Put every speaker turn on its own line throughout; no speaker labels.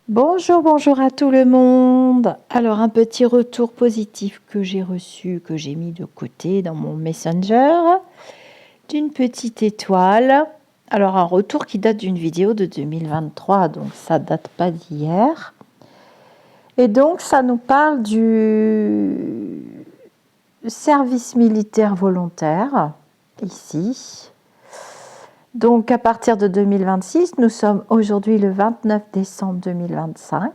Bonjour, bonjour à tout le monde. Alors, un petit retour positif que j'ai reçu, que j'ai mis de côté dans mon Messenger, d'une petite étoile. Alors, un retour qui date d'une vidéo de 2023, donc ça date pas d'hier. Et donc, ça nous parle du service militaire volontaire, ici. Donc, à partir de 2026, nous sommes aujourd'hui le 29 décembre 2025.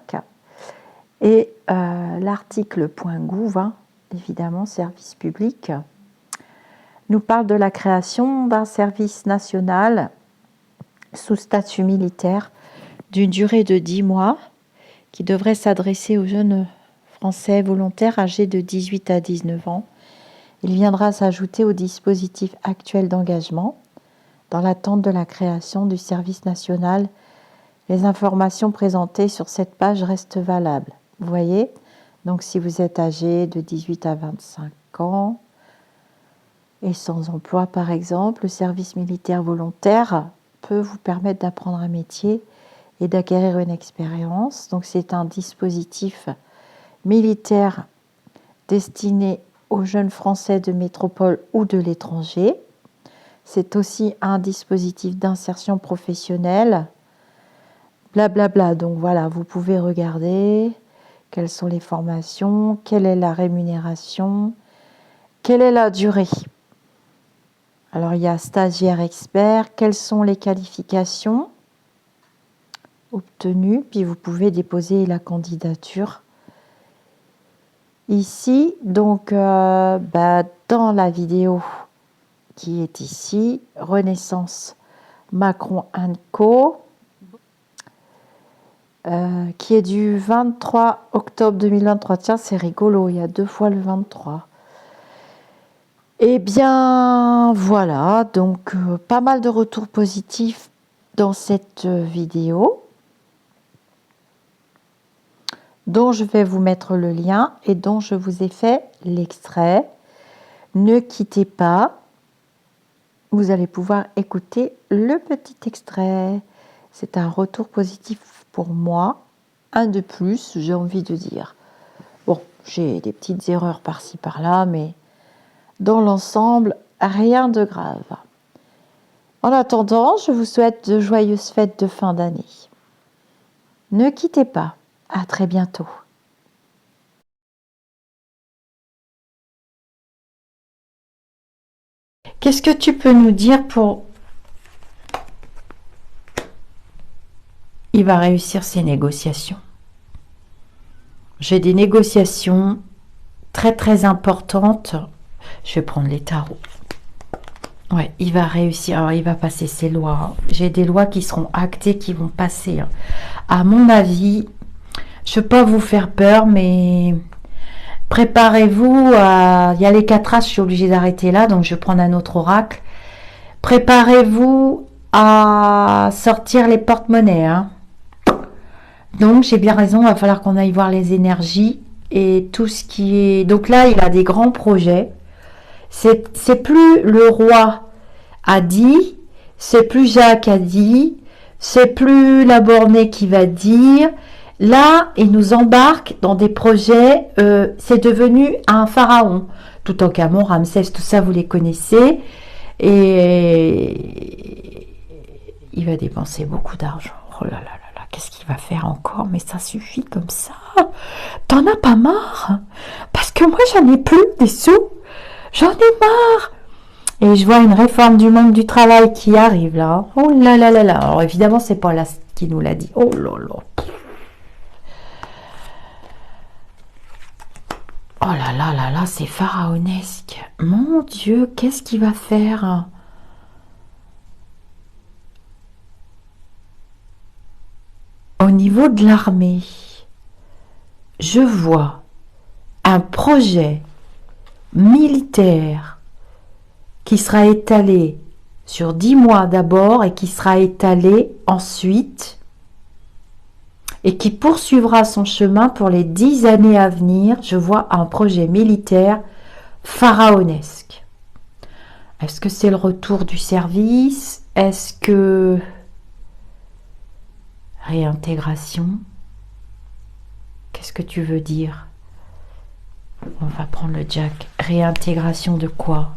Et l'article .gouv, évidemment, service public, nous parle de la création d'un service national sous statut militaire d'une durée de 10 mois qui devrait s'adresser aux jeunes Français volontaires âgés de 18 à 19 ans. Il viendra s'ajouter au dispositif actuel d'engagement dans l'attente de la création du service national. Les informations présentées sur cette page restent valables. Vous voyez, donc si vous êtes âgé de 18 à 25 ans et sans emploi par exemple, le service militaire volontaire peut vous permettre d'apprendre un métier et d'acquérir une expérience. Donc c'est un dispositif militaire destiné aux jeunes Français de métropole ou de l'étranger. C'est aussi un dispositif d'insertion professionnelle. Blablabla. Donc voilà, vous pouvez regarder quelles sont les formations, quelle est la rémunération, quelle est la durée. Alors il y a stagiaire expert, quelles sont les qualifications obtenues, puis vous pouvez déposer la candidature ici. Donc dans la vidéo qui est ici, Renaissance Macron & Co, qui est du 23 octobre 2023. Tiens, c'est rigolo, il y a 2 fois le 23. Eh bien, voilà, donc pas mal de retours positifs dans cette vidéo, dont je vais vous mettre le lien et dont je vous ai fait l'extrait. Ne quittez pas, vous allez pouvoir écouter le petit extrait. C'est un retour positif pour moi, un de plus, j'ai envie de dire. Bon, j'ai des petites erreurs par-ci par-là, mais dans l'ensemble, rien de grave. En attendant, je vous souhaite de joyeuses fêtes de fin d'année. Ne quittez pas, à très bientôt. Qu'est-ce que tu peux nous dire pour... Il va réussir ses négociations. J'ai des négociations très très importantes. Je vais prendre les tarots. Ouais, il va réussir. Alors, il va passer ses lois. J'ai des lois qui seront actées, qui vont passer. À mon avis, je ne veux pas vous faire peur, mais préparez-vous à... Il y a les 4 as, je suis obligée d'arrêter là, donc je vais prendre un autre oracle. Préparez-vous à sortir les porte-monnaies. Hein. Donc, j'ai bien raison, il va falloir qu'on aille voir les énergies et tout ce qui est... Donc là, il a des grands projets. C'est plus le roi a dit, c'est plus Jacques a dit, c'est plus la bornée qui va dire. Là, il nous embarque dans des projets, c'est devenu un pharaon. Toutankhamon, Ramsès, tout ça, vous les connaissez. Et il va dépenser beaucoup d'argent. Oh là là là là, qu'est-ce qu'il va faire encore? Mais ça suffit comme ça. T'en as pas marre? Parce que moi, j'en ai plus des sous. J'en ai marre. Et je vois une réforme du monde du travail qui arrive là. Oh là là là là. Alors évidemment, c'est pas là qui nous l'a dit. Oh là là. Oh là là là là, c'est pharaonesque. Mon Dieu, qu'est-ce qu'il va faire? Au niveau de l'armée, je vois un projet militaire qui sera étalé sur 10 mois d'abord et qui sera étalé ensuite et qui poursuivra son chemin pour les 10 années à venir. Je vois un projet militaire pharaonesque. Est-ce que c'est le retour du service? Est-ce que réintégration? Qu'est-ce que tu veux dire? On va prendre le jack. Réintégration de quoi?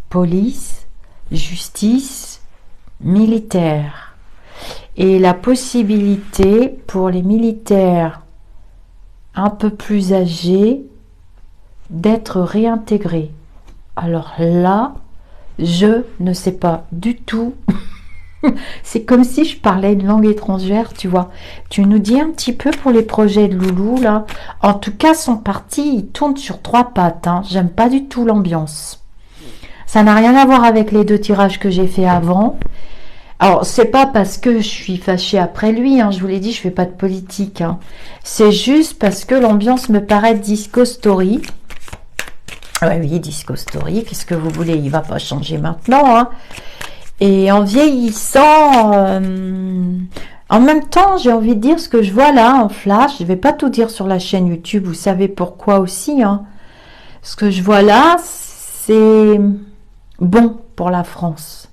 Police, justice, militaire. Et la possibilité pour les militaires un peu plus âgés d'être réintégrés. Alors là, je ne sais pas du tout. C'est comme si je parlais une langue étrangère, tu vois. Tu nous dis un petit peu pour les projets de Loulou, là. En tout cas, son parti, il tourne sur 3 pattes. Hein. J'aime pas du tout l'ambiance. Ça n'a rien à voir avec les 2 tirages que j'ai fait avant. Alors, c'est pas parce que je suis fâchée après lui, hein, je vous l'ai dit, je fais pas de politique. Hein. C'est juste parce que l'ambiance me paraît disco story. Ouais, oui, disco story, qu'est-ce que vous voulez, il va pas changer maintenant. Hein. Et en vieillissant, en même temps, j'ai envie de dire ce que je vois là en flash. Je vais pas tout dire sur la chaîne YouTube, vous savez pourquoi aussi. Hein. Ce que je vois là, c'est bon pour la France.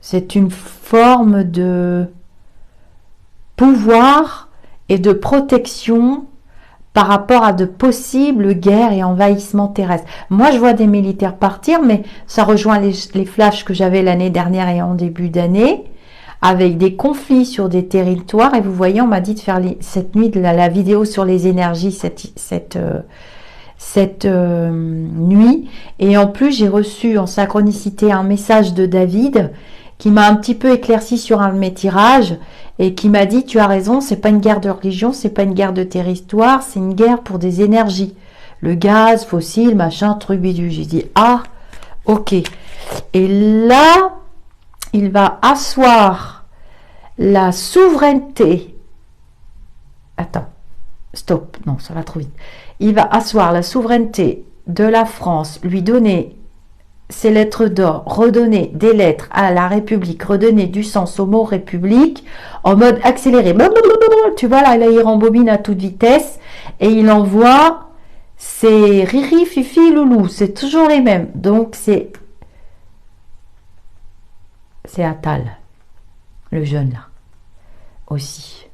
C'est une forme de pouvoir et de protection par rapport à de possibles guerres et envahissements terrestres. Moi, je vois des militaires partir, mais ça rejoint les flashs que j'avais l'année dernière et en début d'année, avec des conflits sur des territoires. Et vous voyez, on m'a dit de faire cette nuit de la vidéo sur les énergies cette nuit. Et en plus, j'ai reçu en synchronicité un message de David qui m'a un petit peu éclairci sur un de mes tirages et qui m'a dit, tu as raison, c'est pas une guerre de religion, c'est pas une guerre de territoire, c'est une guerre pour des énergies. Le gaz, fossile, machin, truc bidule. J'ai dit, ah, ok. Et là, il va asseoir la souveraineté. Attends, stop, non, ça va trop vite. Il va asseoir la souveraineté de la France, lui donner ces lettres d'or, redonner des lettres à la République, redonner du sens au mot République, en mode accéléré. Tu vois, là il rembobine à toute vitesse et il envoie ses Riri, Fifi, Loulou. C'est toujours les mêmes. Donc c'est Attal, le jeune là, aussi.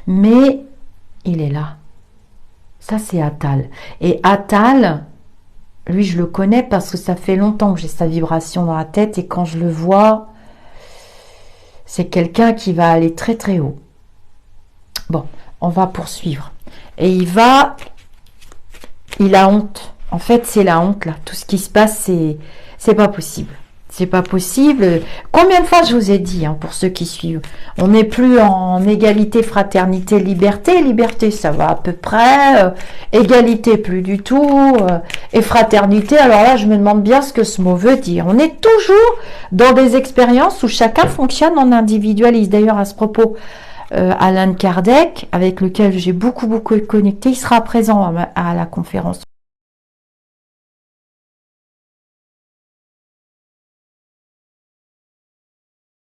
Mais il est là. Ça c'est Attal. Et Attal, lui, je le connais parce que ça fait longtemps que j'ai sa vibration dans la tête et quand je le vois, c'est quelqu'un qui va aller très très haut. Bon, on va poursuivre. Et il a honte. En fait, c'est la honte là. Tout ce qui se passe, c'est pas possible. C'est pas possible. Combien de fois je vous ai dit, hein, pour ceux qui suivent, on n'est plus en égalité, fraternité, liberté. Liberté, ça va à peu près. Égalité, plus du tout. Et fraternité, alors là, je me demande bien ce que ce mot veut dire. On est toujours dans des expériences où chacun fonctionne en individualiste. D'ailleurs, à ce propos, Alan Kardec, avec lequel j'ai beaucoup connecté, il sera présent à la conférence.